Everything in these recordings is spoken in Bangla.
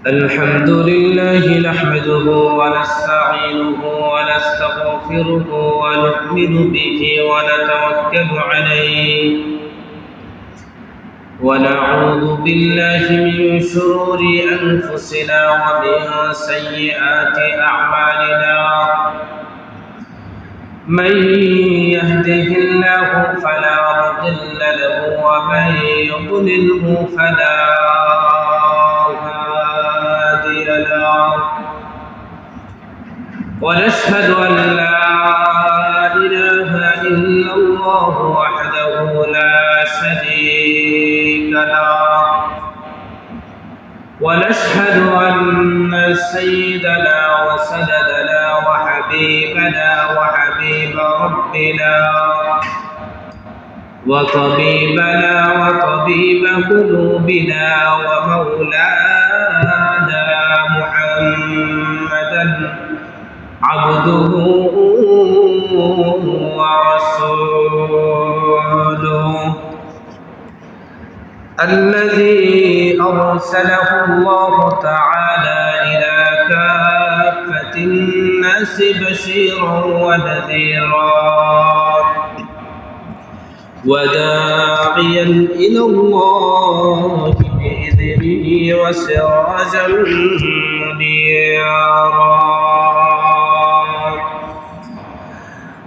الحمد لله نحمده ونستعينه ونستغفره ونؤمن به ونتوكل عليه ونعوذ بالله من شرور أنفسنا ومن سيئات أعمالنا من يهده الله فلا مضل له ومن يضلله فلا هادي له ونشهد أن لا إله إلا الله وحده لا شريك له ونشهد أن سيدنا وسندنا وحبيبنا وحبيب ربنا وطبيبنا وطبيب قلوبنا ومولانا محمدا عبده ورسوله الذي أرسله الله تعالى إلى كافة الناس بشيرا ونذيرا وداعيا إلى الله بإذنه وسراجا منيرا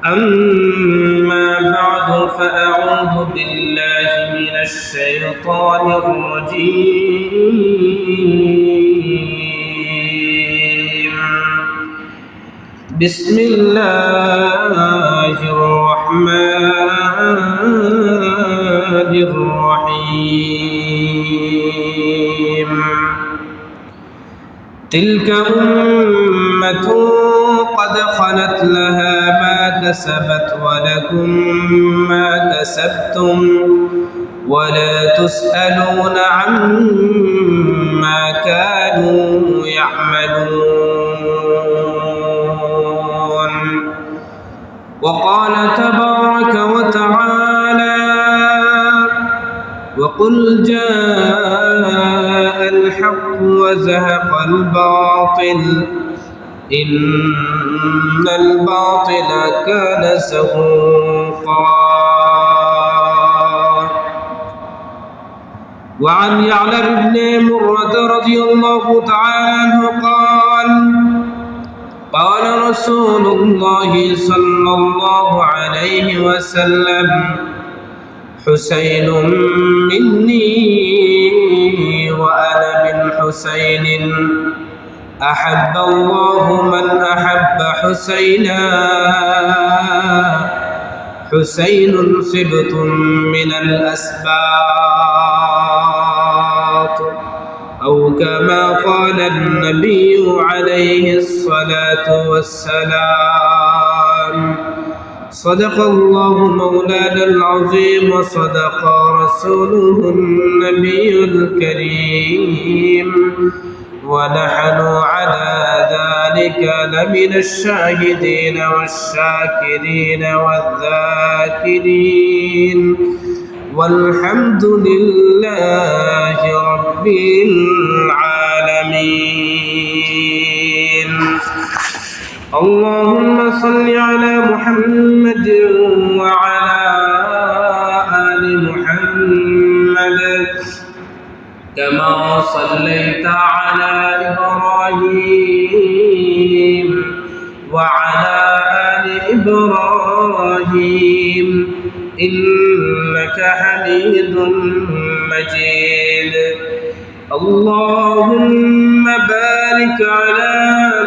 أما بعد فأعوذ بالله من الشيطان الرجيم بسم الله الرحمن الرحيم تلك أمة قد خلت لها ما كسبت ولكم ما كسبتم ولا تسألون عما كانوا يعملون وقال تبارك وتعالى وقل جاء الحق وزهق الباطل إن الباطل كان زهوقا وعن يعلى بن مرة رضي الله تعالى عنه قال رسول الله صلى الله عليه وسلم حسين مني وأنا من حسين أحب الله من أحب حسينا حسين سبط من الأسباط أو كما قال النبي عليه الصلاة والسلام صدق الله مولانا العظيم وصدق رسوله النبي الكريم ونحن على ذلك لمن الشاهدين والشاكرين والذاكرين والحمد لله رب العالمين اللهم صل على محمد وعلى آل محمد كما صليت على إبراهيم وعلى آل إبراهيم إنك حميد مجيد اللهم بارك على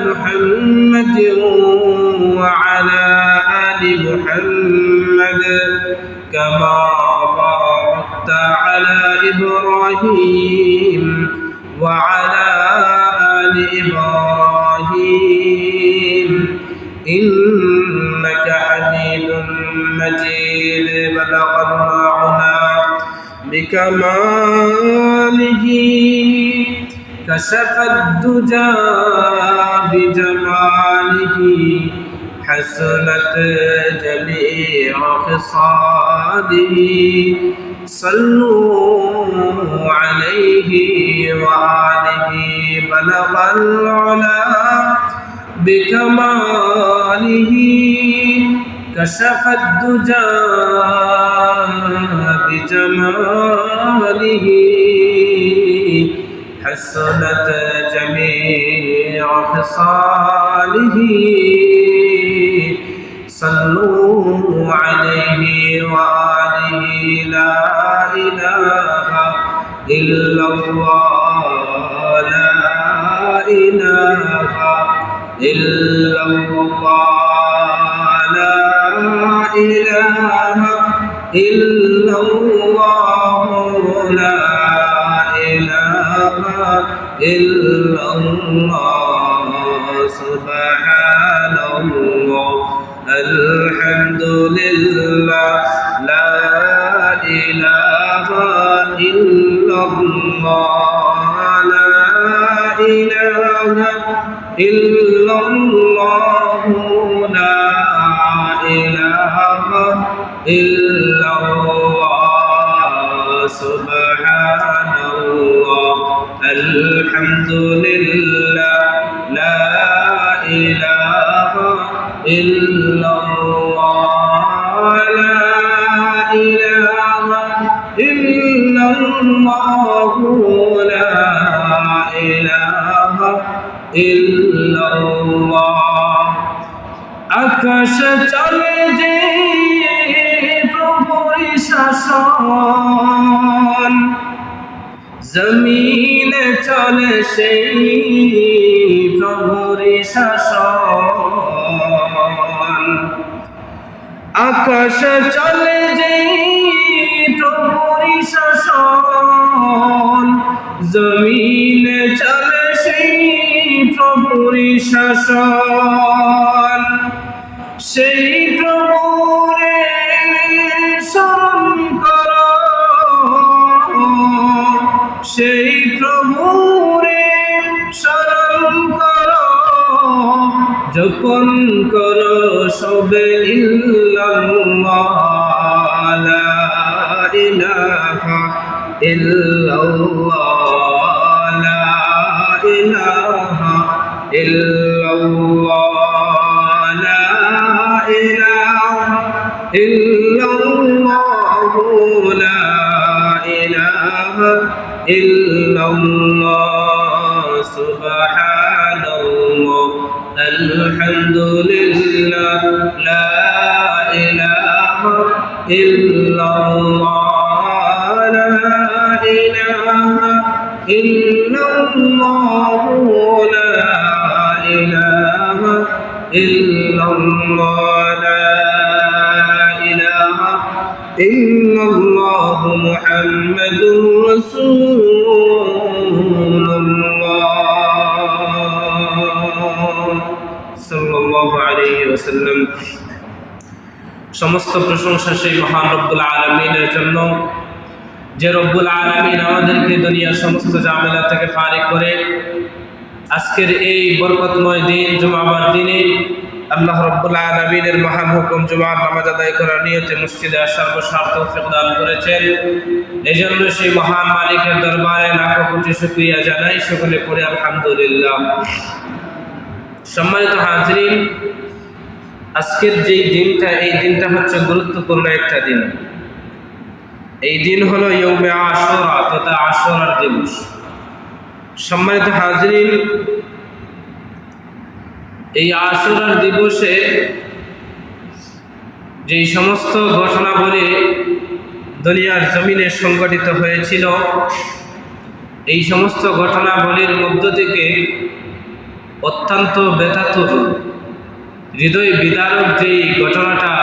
محمد وعلى آل محمد كما باركت على إبراهيم وعلى آل إبراهيم إنك حميد مجيد بلغ المعنى بكماله كشف الدجى بجماله حسنت جميع خصاله صلوا عليه وآله بلغ العلا بكماله كشف الدجى بجماله حسنت جميع خصاله صلوا عليه وآله لا إله إلا الله لا إله إلا الله لا إله إلا الله لا إله إلا الله سبحان الله الحمد لله لا إله إلا الله لا إله إلا الله لا إله إلا الله سبحان الله الحمد لله لا إله إلا الله لا إله إلا الله لا إله إلا الله আকাশ চলে যে প্রভুর শাসন জমিনে চলে সেই প্রভুর শাসন আকাশ চলে যে প্রভুর শাসন জমিনে চলে সেই প্রভুর শাসন সেই প্রভুরে স্মরণ করো সেই প্রভুরে স্মরণ করো যখন করো সবে ইল্লাল্লাহ লা ইলাহা ইল্লাল্লাহ লা ইলাহা ইল্লাল্লাহ লা ইলাহা ইল্লাল্লাহ লা ইলাহা ইল্লাল্লাহ সুবহানাল্লাহ আলহামদুলিল্লাহ লা ইলাহা ইল্লাল্লাহ লা ইলাহা ইল্লাল্লাহ লা ইলাহা ইল্লাল্লাহ লা ইলাহা ইল্লাল্লাহ মুহাম্মাদুর রাসূলুল্লাহ সাল্লাল্লাহু আলাইহি ওয়াসাল্লাম। সমস্ত প্রশংসা সেই মহান রব্বুল আলামিনের জন্য যে রব্বুল আলামিন আমাদেরকে দুনিয়ার সমস্ত ঝামেলা থেকে ফারিগ করে আজকের এই বরকতময় দিন জুমাবার দিনে আল্লাহ রব্বুল আলামিনের মহান হুকুম জুমার নামাজ আদায় করার নিয়তে মসজিদে আসার বসার তৌফিক দান করেছেন। এই জন্য সেই মহান মালিকের দরবারে লাখো কোটি শুকরিয়া জানাই, সকলে পড়ে আলহামদুলিল্লাহ। সম্মানিত হাজরিন, আজকের যেই দিনটা, এই দিনটা হচ্ছে গুরুত্বপূর্ণ একটা দিন। এই দিন হলো ইয়ৌমে আশুরা তথা আশুরার দিবস। সম্মানিত হাজরিন, এই আশুরার দিবসে যেই সমস্ত ঘটনাবলী দুনিয়ার জমিনে সংঘটিত হয়েছিল, এই সমস্ত ঘটনাবলীর মধ্য থেকে অত্যন্ত ব্যথাতুর হৃদয় বিদারক যেই ঘটনাটা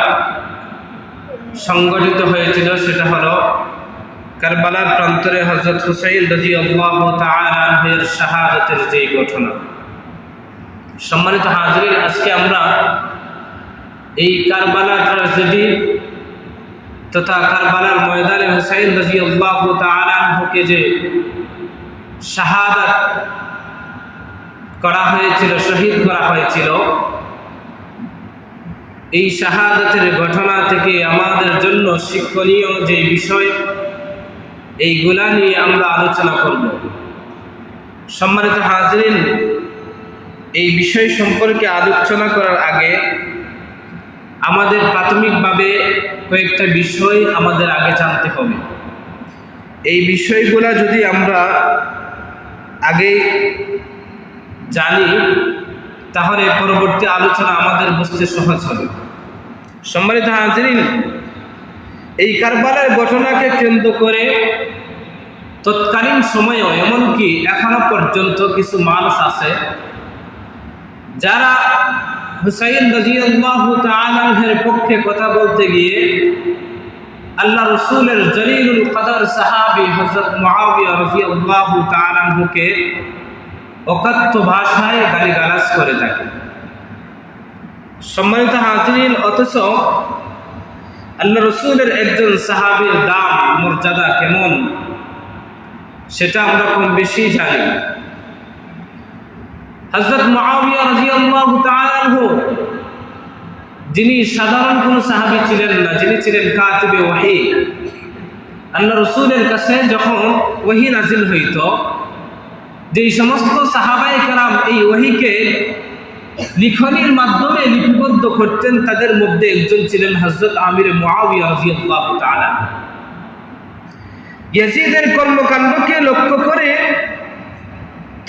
সংঘটিত হয়েছিল সেটা হলো কারবালার প্রান্তরে হযরত হুসাইন রাদিয়াল্লাহু তাআলা আনহুর শাহাদাতের যেই ঘটনা। সম্মানিত হাজরিন, আজকে আমরা এই কারবালার ট্র্যাজেডি তথা কারবালার ময়দানে হুসাইন রাদিয়াল্লাহু তাআলা আনহুকে যে শাহাদাত করা হয়েছিল, শহীদ করা হয়েছিল, এই শাহাদাতের ঘটনা থেকে আমাদের জন্য শিক্ষণীয় যে বিষয়, এইগুলা নিয়ে আমরা আলোচনা করব। সম্মানিত হাজরিন, এই বিষয় সম্পর্কে আলোচনা করার আগে আমাদের প্রাথমিকভাবে কয়েকটা বিষয় আমাদের আগে জানতে হবে। এই বিষয়গুলা যদি আমরা আগে জানি, তাহলে পরবর্তী আলোচনা আমাদের বুঝতে সহজ হবে। সম্মানিত হাজরিন, এই কারবালার ঘটনাকে কেন্দ্র করে তৎকালীন সময়েও এমনকি এখনো পর্যন্ত কিছু মানুষ আছে যারা হুসাইন রাদিয়াল্লাহু তাআলা আনহুর পক্ষে কথা বলতে গিয়ে আল্লাহ রাসূলের জলিলুল কদর সাহাবী হযরত মুআবিয়া রাদিয়াল্লাহু তাআলা আনহুকে অকথ্য ভাষায় গালিগালাজ করে থাকে। সম্মানিত হাজরিন, অথচ আল্লাহ রাসূলের একজন সাহাবীর দাম মর্যাদা কেমন সেটা আমরা কম বেশি জানি। হযরত মুআবিয়া রাদিয়াল্লাহু তাআলা আনহু, যিনি সাধারণ কোনো সাহাবী ছিলেন না, যিনি ছিলেন কাতিবে ওয়াহী। আল্লাহ রাসূলের কাছে যখন ওয়াহী নাযিল হইত, যেই সমস্ত সাহাবায়ে কেরাম এই ওয়াহীকে লিখনির মাধ্যমে লিপিবদ্ধ করতেন, তাদের মধ্যে একজন ছিলেন হযরত আমির মুআবিয়া রাদিয়াল্লাহু তাআলা। ইয়াজিদের কর্মকাণ্ডকে লক্ষ্য করে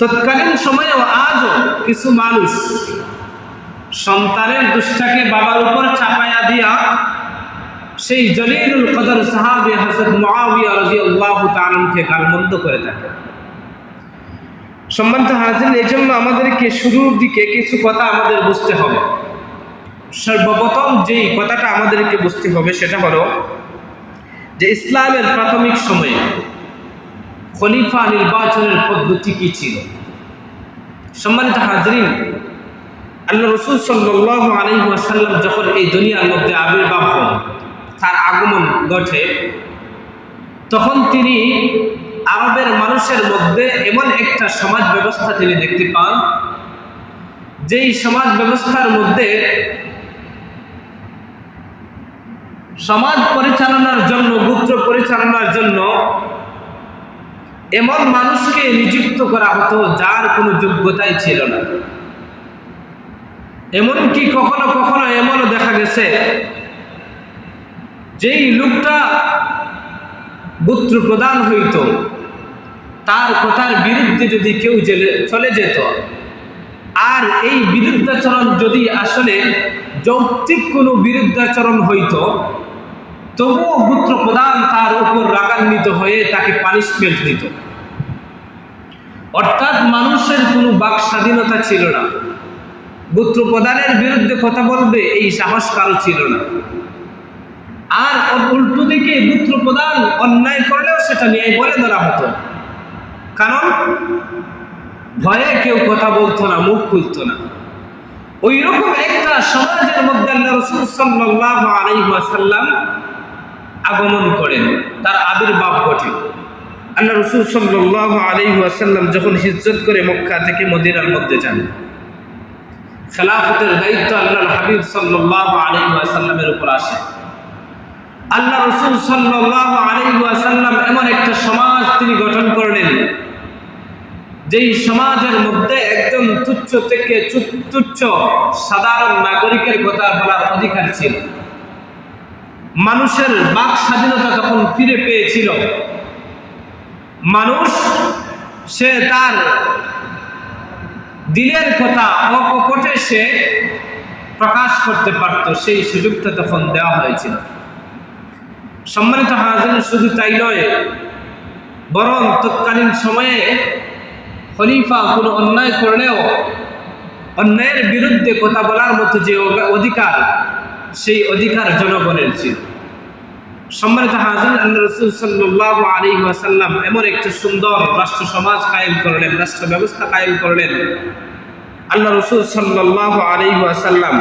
তৎকালীন সময়েও আজও কিছু মানুষ সন্তানের দুষ্টাকে বাবার উপর চাপায়া দিয়া সেই জলিলুল কদর সাহাবী হযরত মুআবিয়া রাদিয়াল্লাহু তাআলাকে গালমন্দ করে থাকে। সম্মানিত হাজির, এই জন্য আমাদেরকে শুরুর দিকে কিছু কথা আমাদের বুঝতে হবে। সর্বপ্রথম যেই কথাটা আমাদেরকে বুঝতে হবে সেটা হলো যে ইসলামের প্রাথমিক সময়ে খলিফা নির্বাচনের পদ্ধতি কি ছিল। সম্মানিত হাজরিন, আল্লাহ রাসূল সাল্লাল্লাহু আলাইহি ওয়াসাল্লাম যখন এই দুনিয়ার মধ্যে আবির্ভাব হন, তার আগমন ঘটে, তখন তিনি আরবের মানুষের মধ্যে এমন একটা সমাজ ব্যবস্থা তিনি দেখতে পান, যেই সমাজ ব্যবস্থার মধ্যে সমাজ পরিচালনার জন্য, গোত্র পরিচালনার জন্য এমন মানুষকে নিযুক্ত করা হতো যার কোনো যোগ্যতাই ছিল না। এমনকি কখনো কখনো এমনও দেখা গেছে যেই লোকটা গোত্র প্রদান হইত, তার কথার বিরুদ্ধে যদি কেউ চলে যেত, আর এই বিরুদ্ধাচরণ যদি আসলে যৌক্তিক কোনো বিরুদ্ধাচরণ হইত, তবুও গোত্র প্রধান তার উপর রাগান্বিত হয়ে তাকে পানিশমেন্ট দিত। অর্থাৎ মানুষের কোনো বাক স্বাধীনতা ছিল না, গোত্র প্রধানের বিরুদ্ধে কথা বলবে এই সাহস কারো ছিল না। আর উল্টো দিকে গোত্র প্রধান অন্যায় করলেও সেটা নিয়ে বলে ধরা হতো, কারণ ভয়ে কেউ কথা বলতো না, মুখ খুলতো না। ওই রকম একটা সমাজের মধ্যে আল্লাহ রাসূল সাল্লাল্লাহু আলাইহি ওয়াসাল্লাম আগমন করেন, তার আবির্ভাব ঘটে। আল্লাহ রাসূল সাল্লাল্লাহু আলাইহি ওয়াসাল্লাম যখন হিজরত করে মক্কা থেকে মদিনার মধ্যে যান, খেলাফতের দায়িত্ব আল্লাহর হাবিব সাল্লাল্লাহু আলাইহি ওয়াসাল্লামের উপর আসে। আল্লাহ রাসূল সাল্লাল্লাহু আলাইহি ওয়াসাল্লাম এমন একটা সমাজ তিনি গঠন করলেন, যেই সমাজের মধ্যে একজন তুচ্ছ থেকে তুচ্ছ সাধারণ নাগরিকের কথা বলার অধিকার ছিল। মানুষের বাক স্বাধীনতা তখন ফিরে পেয়েছিল। মানুষ সে তার দিলের কথা অকপটে সে প্রকাশ করতে পারত, সেই সুযোগটা তখন দেওয়া হয়েছিল। সম্মানিত হাজির, শুধু তাই নয়, বরং তৎকালীন সময়ে খলিফা কোনো অন্যায় করলেও অন্যায়ের বিরুদ্ধে কথা বলার মতো যে অধিকার, সেই অধিকার জনগণের ছিল। সম্মানিত হাজির, আল্লাহ রাসূল সাল্লাল্লাহু আলাইহি ওয়াসাল্লাম এমন একটা সুন্দর রাষ্ট্র সমাজ কায়েম করলেন, রাষ্ট্র ব্যবস্থা কায়েম করলেন। আল্লাহ রাসূল সাল্লাল্লাহু আলাইহি ওয়াসাল্লাম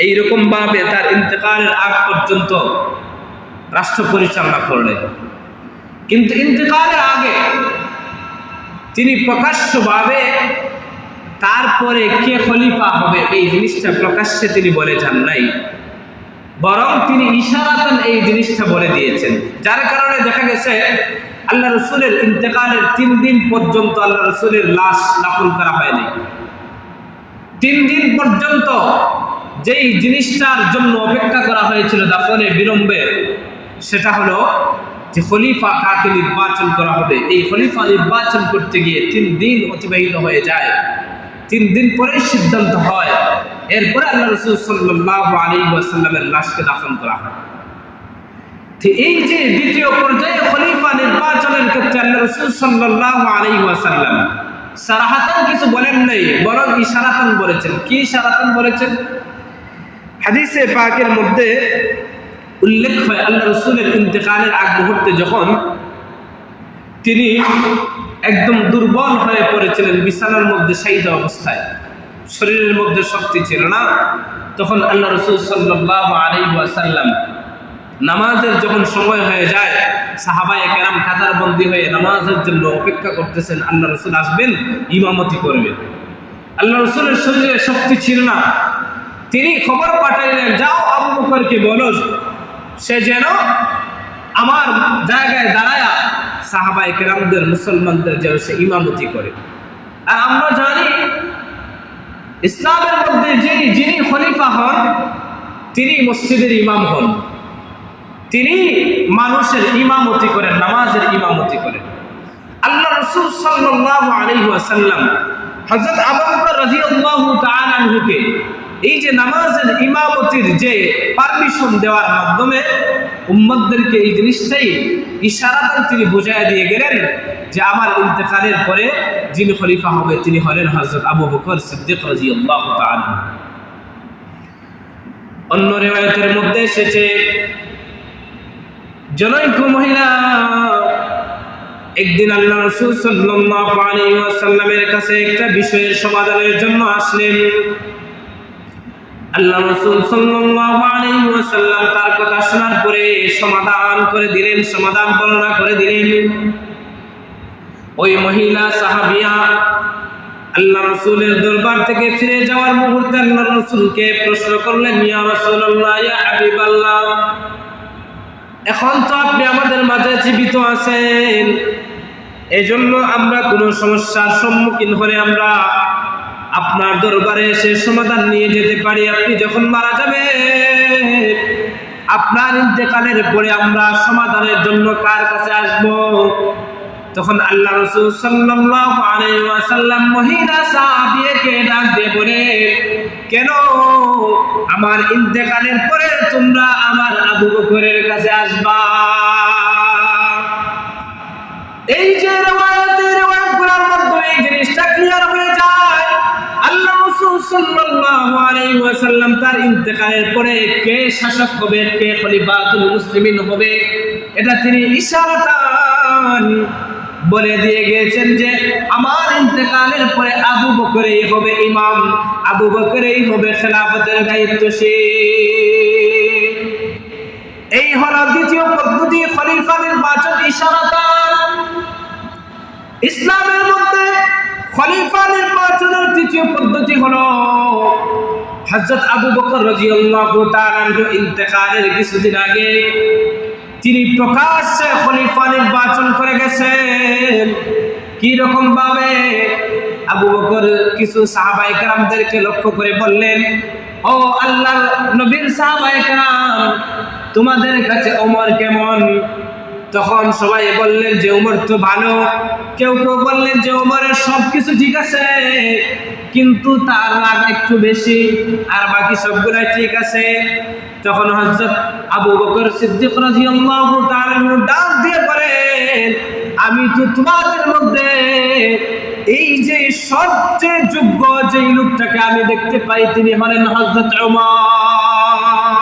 এইরকম ভাবে তার ইন্তেকালের আগ পর্যন্ত রাষ্ট্র পরিচালনা করলেন। কিন্তু ইন্তেকালের আগে তিনি প্রকাশ্যভাবে তারপরে কে খলিফা হবে এই জিনিসটা প্রকাশ্যে তিনি বলে যান নাই, বরং তিনি ইশারাতান এই জিনিসটা বলে দিয়েছেন। যার কারণে দেখা গেছে আল্লাহ রসুলের ইন্তেকালের 3 দিন পর্যন্ত আল্লাহ রসুলের লাশ দাফন করা হয়নি। 3 দিন পর্যন্ত যেই জিনিসটার জন্য অপেক্ষা করা হয়েছিল দাফনে বিলম্বে, সেটা হলো যে খলিফা কাকে নির্বাচন করা হবে। এই খলিফা নির্বাচন করতে গিয়ে 3 দিন অতিবাহিত হয়ে যায়। 3 দিন পরে সিদ্ধান্ত হয়, এরপরে আল্লাহ রাসূল সাল্লাল্লাহু আলাইহি ওয়াসাল্লামের লাশকে দাফন করা হয়। তো এই যে দ্বিতীয় পর্যায়ে খলিফা নির্বাচনের ক্ষেত্রে আল্লাহ রাসূল সাল্লাল্লাহু আলাইহি ওয়াসাল্লাম সারাহাতান কিছু বলেন নাই, বরং ইশারাতান বলেছেন। কি ইশারাতান বলেছেন? হাদিসে পাকের মধ্যে উল্লেখ হয় আল্লাহ রাসূলের ইন্তেকালের আগ মুহূর্তে যখন তিনি একদম দুর্বল হয়ে পড়েছিলেন, বিছানার মধ্যে শায়িত অবস্থায়, শরীরের মধ্যে শক্তি ছিল না, তখন আল্লাহ রাসূল সাল্লাল্লাহু আলাইহি ওয়াসাল্লাম নামাজের যখন সময় হয়ে যায়, সাহাবায়ে কেরাম কাতারবন্দি হয়ে নামাজের জন্য অপেক্ষা করতেছেন, আল্লাহ রাসূল আসবেন, ইমামতি করবেন। আল্লাহ রাসূলের শরীরে শক্তি ছিল না, তিনি খবর পাঠাইলেন, যাও আবু বকরকে বলো সে যেন আমার জায়গায় দাঁড়ায়া সাহাবায়ে কেরামদের, মুসলমানদের যেন সে ইমামতি করে। আর আমরা জানি ইসলামের মধ্যে যিনি খলিফা হন তিনি মসজিদের ইমাম হন, তিনি মানুষের ইমামতি করেন, নামাজের ইমামতি করেন। আল্লাহ রাসূল সাল্লাল্লাহু আলাইহি ওয়াসাল্লাম হযরত আবু বকর রাদিয়াল্লাহু তাআলা আনহুকে এই যে নামাজের ইমামতির যে পারমিশন দেওয়ার মাধ্যমে উম্মতদেরকে এই জিনিসটাই ইশারাতান তিনি বুঝাইয়া দিয়ে গেলেন যে আমার ইন্তেকালের পরে যিনি খলিফা হবে তিনি হলেন হযরত আবু বকর সিদ্দিক রাদিয়াল্লাহু তাআলা। অন্য রিওয়ায়াতের মধ্যে এসেছে জনৈক মহিলা একদিন আল্লাহ রাসূল সাল্লাল্লাহু আলাইহি ওয়াসাল্লামের কাছে একটা বিষয়ের সমাধানের জন্য আসলেন। আল্লাহ রাসূল সাল্লাল্লাহু আলাইহি ওয়াসাল্লাম তার কথা শোনার পরে সমাধান করে দিলেন, সমাধান বর্ণনা করে দিলেন। ওই মহিলা সাহাবিয়া আল্লাহ রাসূলের দরবার থেকে ফিরে যাওয়ার মুহূর্তে আল্লাহ রাসূলকে প্রশ্ন করলেন, ইয়া রাসূলুল্লাহ, ইয়া হাবিবাল্লাহ, এখন তো আপনি আমাদের মাঝে জীবিত আছেন, এজন্য আমরা কোনো সমস্যার সম্মুখীন হলে আমরা আপনার দরবারে এসে সমাধান নিয়ে যেতে পারি। আপনি যখন মারা যাবেন, আপনার ইন্তেকালের পরে আমরা সমাধানের জন্য কার কাছে আসব? তখন আল্লাহ রাসূল সাল্লাল্লাহু আলাইহি ওয়াসাল্লাম মহিলা সাহাবিয়াকে ডাক দিয়ে বলে, কেন আমার ইন্তেকালের পরে তোমরা আমার আবু বকরের কাছে আসবা? এই যে রিওয়ায়াতগুলোর মাধ্যমে এই জিনিসটা ক্লিয়ার হয়ে যায়। আল্লাহ রাসূল সাল্লাল্লাহু আলাইহি ওয়াসাল্লাম তার ইন্তেকালের পরে কে শাসক হবে, কে খলিফাতুল মুসলিমিন হবে, এটা তিনি ইশারাতান বলে দিয়ে গিয়েছেন যে আমার ইন্তেকালের পরে আবু বকরই হবে ইমাম, আবু বকরই হবে খেলাফতের দায়িত্বশীল। এই হলো দ্বিতীয় পদ্ধতি, খলিফা নির্বাচন ইশারাতান। ইসলামের মধ্যে খলিফা নির্বাচনের তৃতীয় পদ্ধতি হলো হযরত আবু বকর রাদিয়াল্লাহু তাআলা আনহু ইন্তেকালের কিছুদিন আগে তিনি প্রকাশ্যে খলিফা নির্বাচন করে গেছেন। কি রকম ভাবে? আবু বকর কিছু সাহাবায়ে কেরামদেরকে লক্ষ্য করে বললেন, ও আল্লাহর নবীর সাহাবায়ে কেরাম, তোমাদের কাছে ওমর কেমন? তখন সবাই বললেন যে ওমর তো ভালো। কেউ কেউ বললেন যে ওমরের সবকিছু ঠিক আছে, কিন্তু তার রাগ একটু বেশি, আর বাকি সবগুলাই ঠিক আছে। তখন হযরত আবু বকর সিদ্দিক রাদিয়াল্লাহু তাআলা ডাক দিয়ে বলেন, আমি তো তোমাদের মধ্যে এই যে সবচেয়ে যোগ্য যে লোকটাকে আমি দেখতে পাই তিনি হলেন হযরত ওমর।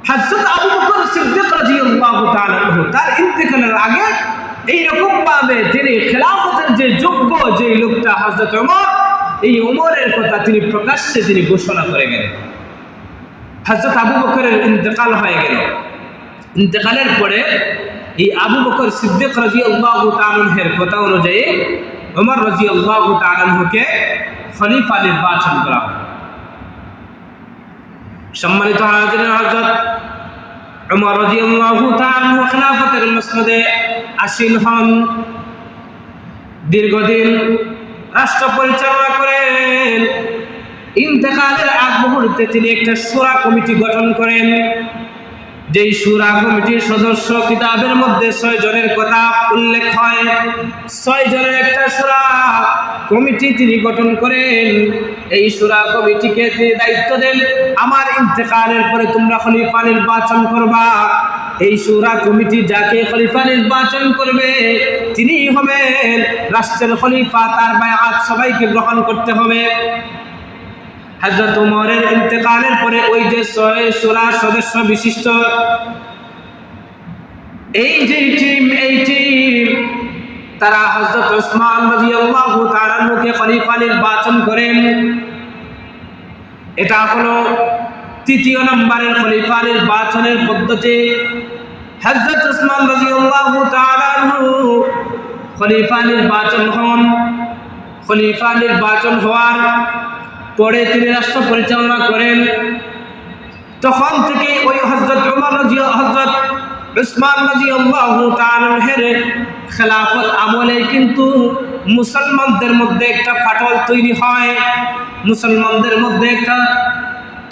হযরত আবু বকর সিদ্দিক রাদিয়াল্লাহু তাআলা তার ইন্তেকালের আগে এইরকম ভাবে তিনি খেলাফতের যে যোগ্য যে লোকটা হযরত ওমর, এই ওমরের কথা তিনি প্রকাশ্যে তিনি ঘোষণা করে গেলেন। হযরত আবু বকরের ইন্তেকাল হয়ে গেল। ইন্তেকালের পরে এই আবু বকর সিদ্দিক রাদিয়াল্লাহু তাআলা এর কথা অনুযায়ী ওমর রাদিয়াল্লাহু তাআলা আনহুকে খলিফা নির্বাচন করা হয়। সম্মানিত হাজিরিন, হযরত ওমর রাদিয়াল্লাহু তাআলা আনহু খেলাফতের মসনদে আসীন হন। দীর্ঘদিন রাষ্ট্র পরিচালনা করেন। ইন্তেকালের আগ মুহূর্তে তিনি একটা শূরা কমিটি গঠন করেন। যেই শূরা কমিটির সদস্য কিতাবের মধ্যে 6 জনের কথা উল্লেখ হয়। 6 জনের একটা শূরা কমিটি তিনি গঠন করেন। এই শূরা কমিটিকে তিনি দায়িত্ব দেন, আমার ইন্তেকালের পরে তোমরা খলিফা নির্বাচন করবা। এই শূরা কমিটি যাকে খলিফা নির্বাচন করবে তিনি হবেন রাষ্ট্রের খলিফা, তার বায়াত সবাইকে গ্রহণ করতে হবে। হযরত ওমরের ইন্তেকালের পরে ওই যে 6 শূরা সদস্য বিশিষ্ট এই টিম তারা হযরত ওসমান রাদিয়াল্লাহু তাআলা আনহুকে খলিফা নির্বাচন করেন। এটা হলো 3য় নম্বরের খলিফা নির্বাচনের পদ্ধতি। হযরত ওসমান রাদিয়াল্লাহু তাআলা আনহু খলিফা নির্বাচন হন। খলিফা নির্বাচন হওয়ার পরে তিনি রাষ্ট্র পরিচালনা করেন। তখন থেকে ওই হযরত উসমান রাদিয়াল্লাহু তাআলা আনহুর খেলাফত আমলে কিন্তু মুসলমানদের মধ্যে একটা ফাটল তৈরি হয়, মুসলমানদের মধ্যে একটা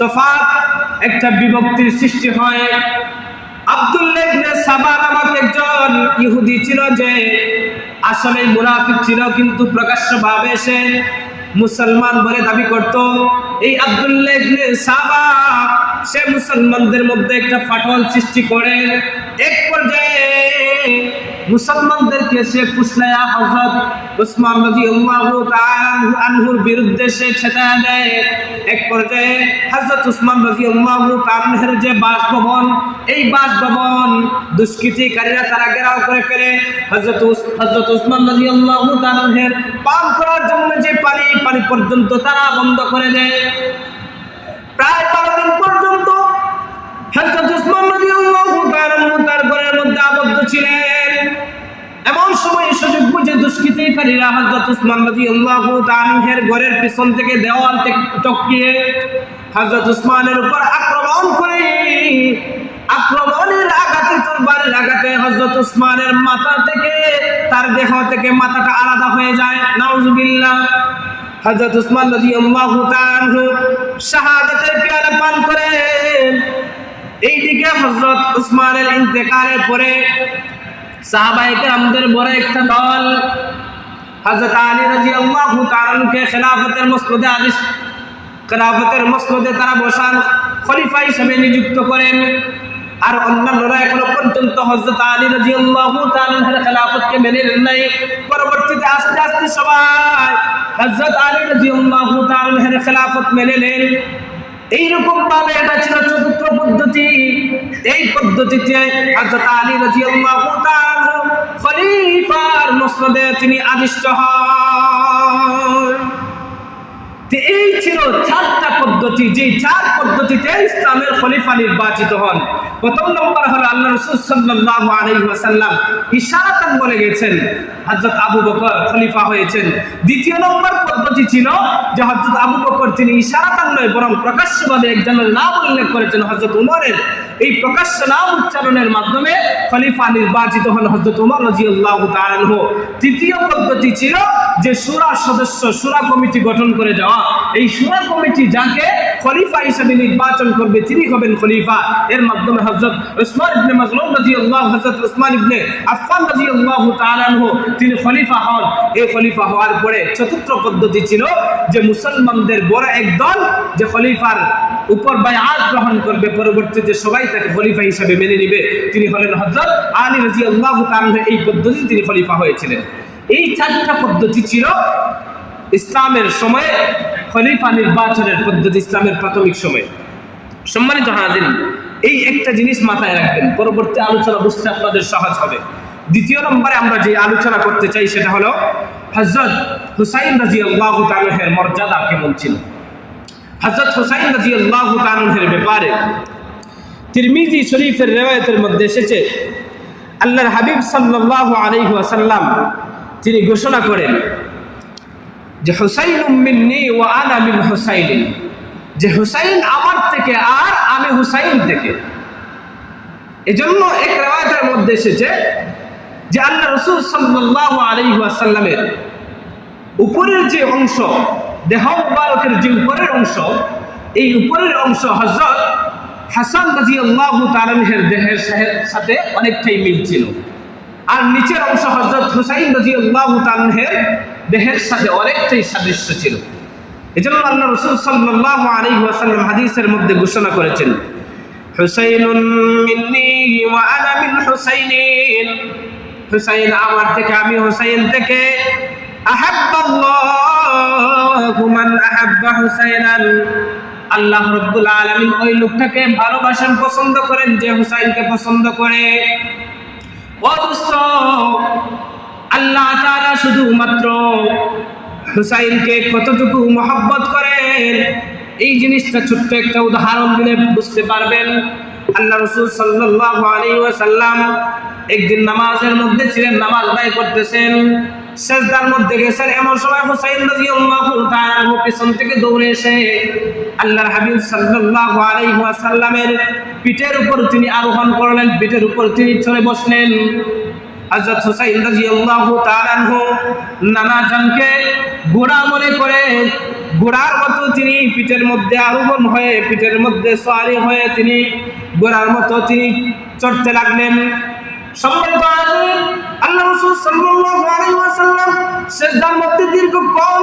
তফাৎ, একটা বিভক্তির সৃষ্টি হয়। আব্দুল্লাহ ইবনে সাবা নামক একজন ইহুদি ছিল, যে আসলে মুনাফিক ছিল, কিন্তু প্রকাশ্যভাবে সে মুসলমান বলে দাবি করত। এই আব্দুল্লাহ ইবনে সাবা সে মুসলমানদের মধ্যে একটা ফাটল সৃষ্টি করে। এক পর্যায়ে মুসলমানদেরকে সে ফুসলায়া হযরত উসমান রাদিয়াল্লাহু তাআলা আনহুর বিরুদ্ধে সে ছেটায়া দেয়। এক পর্যায়ে হযরত উসমান রাদিয়াল্লাহু তাআলা আনহুর যে বাসভবন, এই বাসভবন দুষ্কৃতিকারীরা তারা ঘেরাও করে ফেলে। হযরত উসমান রাদিয়াল্লাহু তাআলা আনহুর পান করার জন্য যে পানি পর্যন্ত তারা বন্ধ করে দেয়। প্রায় 12 দিন পর্যন্ত হযরত উসমান রাদিয়াল্লাহু তাআলা আনহু তার ঘরের মধ্যে আবদ্ধ ছিলেন। এমন সময় সুযোগ বুঝে দুষ্কৃতিকারীরা হযরত উসমান রাদিয়াল্লাহু তাআলা আনহুর ঘরের পিছন থেকে দেওয়াল টপকিয়ে হযরত উসমানের উপর আক্রমণ করে। আক্রমণের আঘাতে, তরবারির আঘাতে হযরত উসমানের মাথা থেকে, তার দেহ থেকে মাথাটা আলাদা হয়ে যায়। নাউজুবিল্লাহ। হযরত উসমান রাদিয়াল্লাহু তাআলা আনহু শাহাদাতের পেয়ালা পান করেন। এইদিকে হযরত উসমানের ইন্তেকালের পরে সাহাবায়ে কেরামদের বড় একটা দল হযরত আলী রাদিয়াল্লাহু তাআলা আনহুকে খেলাফতের মসনদে তারা বসান, খলিফা হিসেবে নিযুক্ত করেন। আর অন্যান্যরা এখনো পর্যন্ত হযরত আলী রাদিয়াল্লাহু তাআলা আনহুর খেলাফতকে মেনে নেন নাই। পরবর্তীতে আস্তে আস্তে সবাই হযরত আলী রাদিয়াল্লাহু তাআলা আনহুর খেলাফত মেনে নেন। এইরকম ভাবে এটা ছিল ৪র্থ পদ্ধতি। এই পদ্ধতিতে হযরত আলী রাদিয়াল্লাহু তাআলা খলিফার মসনদে তিনি আদিষ্ট হন। এই ছিল 4টা পদ্ধতি, যে 4 পদ্ধতিতে ইসলামের খলিফা নির্বাচিত হন। প্রথম নম্বর হলো আল্লাহ রাসূল সাল্লাল্লাহু আলাইহি ওয়াসাল্লাম ইশারাতান বলে গেছেন হযরত আবু বকর খলিফা হয়েছেন। দ্বিতীয় নম্বর পদ্ধতি ছিল যে হযরত আবু বকর তিনি ইশারাতান নয় বরং প্রকাশ্যভাবে একজনের নাম উল্লেখ করেছেন হযরত উমরের। এই প্রকাশ্য নাম উচ্চারণের মাধ্যমে খলিফা নির্বাচিত হন হযরত উমর রাদিয়াল্লাহু তাআলা আনহু। তৃতীয় পদ্ধতি ছিল যে শূরা কমিটি গঠন করে যাওয়া। এই শূরা কমিটি যাকে খলিফা হিসেবে নির্বাচন করবে তিনি হবেন খলিফা। এর মাধ্যমে হযরত উসমান ইবনে মাযউন রাদিয়াল্লাহু হযরত উসমান ইবনে আফফান রাদিয়াল্লাহু তাআলা আনহু তিনি খলিফা হন। এই খলিফা হওয়ার পরে ৪র্থ পদ্ধতি ছিল যে মুসলমানদের বড় এক দল যে খলিফার উপর বায়াত গ্রহণ করবে, পরবর্তীতে সবাই তাকে খলিফা হিসেবে মেনে নেবে, তিনি হলেন হযরত আলী রাদিয়াল্লাহু তাআলা আনহু। এই পদ্ধতি তিনি খলিফা হয়েছিলেন। এই 4টা পদ্ধতি ছিল ইসলামের সময়ে খলিফা নির্বাচনের পদ্ধতি, ইসলামের প্রাথমিক সময়ে। সম্মানিত হাজির, এই একটা জিনিস মাথায় রাখবেন, পরবর্তী আলোচনা বুঝতে আপনাদের সহজ হবে। দ্বিতীয় নম্বরে আমরা যে আলোচনা করতে চাই সেটা হলো হযরত হুসাইন রাদিয়াল্লাহু তাআলা এর মর্যাদা কেমন ছিল। হযরত হুসাইন রাদিয়াল্লাহু তাআলা এর ব্যাপারে তিরমিজি শরীফের রিওয়ায়াতের মধ্যে এসেছে, আল্লাহর হাবিব সাল্লাল্লাহু আলাইহি ওয়াসাল্লাম তিনি ঘোষণা করেন যে হুসাইনুম মিন্নি ওয়া আনা মিন হুসাইন, যে হুসাইন আমার থেকে আর আমি হুসাইন থেকে। এজন্য এক riwayতের মধ্যে এসেছে যে আল্লাহ রাসূল সাল্লাল্লাহু আলাইহি ওয়াসাল্লামের উপরের যে অংশ, দেহ মুবারকের যে উপরের অংশ, এই উপরের অংশ হযরত হাসান রাদিয়াল্লাহু তাআলা এর দেহের সাথে অনেকটাই মিল ছিল, আর নিচের অংশ হযরত হুসাইন রাদিয়াল্লাহু তাআলা এর দেহের সাথে অনেকটাই সাদৃশ্য ছিল। এজন্য আল্লাহ রাসূল সাল্লাল্লাহু আলাইহি ওয়াসাল্লাম হাদিসের মধ্যে ঘোষণা করেছেন, হুসাইনুন মিন্নি ওয়া আনা মিন হুসাইনিন, হুসাইন আমার থেকে আমি হুসাইন থেকে। আহাব্বাল্লাহু মান আহাব্বা হুসাইনান, আল্লাহ রাব্বুল আলামিন ওই লোকটাকে ভালোবাসেন, পছন্দ করেন যে হুসাইনকে পছন্দ করে। ও দোস্ত, আল্লাহ তাআলা শুধুমাত্র হুসাইনকে কতটুকু মহব্বত করেন এই জিনিসটা ছোট্ট একটা উদাহরণ দিলে বুঝতে পারবেন। আল্লাহ রাসূল সাল্লাল্লাহু আলাইহি ওয়াসাল্লাম একদিন নামাজের মধ্যে ছিলেন, নামাজ আদায় করতেছেন, সিজদার মধ্যে গেছেন। এমন সময় হুসাইন রাদিয়াল্লাহু তাআলা পিছন থেকে দৌড়ে এসে আল্লাহর হাবিব সাল্লাল্লাহু আলাইহি ওয়াসাল্লামের পিঠের উপর তিনি আরোহণ করলেন, পিঠের উপর তিনি চড়ে বসলেন। হযরত হুসাইন রাদিয়াল্লাহু তাআলা নানা জানকে ঘোড়া মনে করে ঘোড়ার মতো তিনি পিঠের মধ্যে আরোহণ হয়ে, পিঠের মধ্যে সওয়ারি হয়ে তিনি ঘোড়ার মতো তিনি চড়তে লাগলেন। সম্মানিত হাজিরিন, আল্লাহ রাসূল সাল্লাল্লাহু আলাইহি ওয়াসাল্লাম সিজদার মধ্যে দীর্ঘক্ষণ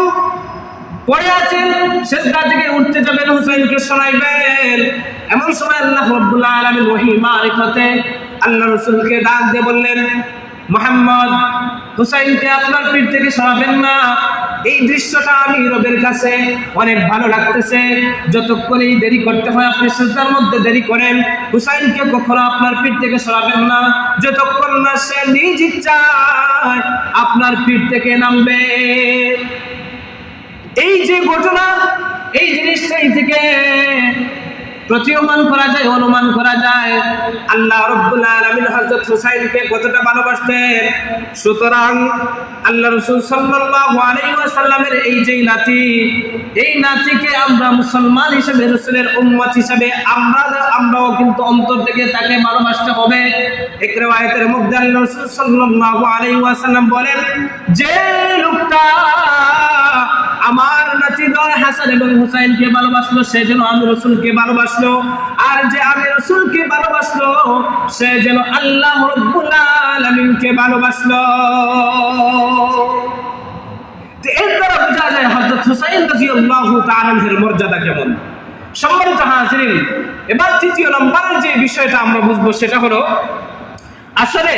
পড়ে আছেন, সিজদা থেকে উঠতে যাবেন, হুসাইনকে শোনাইবেন। এমন সময় আল্লাহ রাব্বুল আলামিন ওহী মারিফতে আল্লাহ রাসূলকে ডাক দিয়ে বললেন, মুহাম্মদ, হুসাইনকে আপনার পিঠ থেকে সরাবেন না। এই দৃশ্যটা আমি রবের কাছে অনেক ভালো লাগতেছে। যতক্ষণই দেরি করতে হয় আপনি সিজদার মধ্যে দেরি করেন, হুসাইনকে কখনো আপনার পিঠ থেকে সরাবেন না যতক্ষণ না সে নিজ ইচ্ছায় আপনার পিঠ থেকে নামবে। এই যে ঘটনা, এই জিনিসটাই থেকে প্রতীয়মান করা যায়, অনুমান করা যায় আল্লাহ রাব্বুল আলামিন হযরত হুসাইনকে কতটা ভালোবাসতেন। সুতরাং আল্লাহ রাসূল সাল্লাল্লাহু আলাইহি ওয়াসাল্লামের এই যে নাতি, এই নাতিকে আমরা মুসলমান হিসেবে, রাসূলের উম্মত হিসেবে আমরাও কিন্তু অন্তর থেকে তাকে ভালোবাসতে হবে। এক riwayতের মধ্যে আল্লাহ রাসূল সাল্লাল্লাহু আলাইহি ওয়াসাল্লাম বলেন, যে লোকটা আমার নাতিদ্বয় হাসান এবং হুসাইনকে ভালোবাসলো সে যেন আমি রাসূলকে ভালোবাসলো, আর যে আমি রাসূলকে ভালোবাসলো সে যেন আল্লাহ রাব্বুল আলামিনকে ভালোবাসলো। তো এর দ্বারা বোঝা যায় হযরত হুসাইন রাদিয়াল্লাহু তাআলা এর মর্যাদা কেমন। সম্মানিত হাজিরিন, এবার তৃতীয় নম্বরের যে বিষয়টা আমরা বুঝবো সেটা হলো আসলে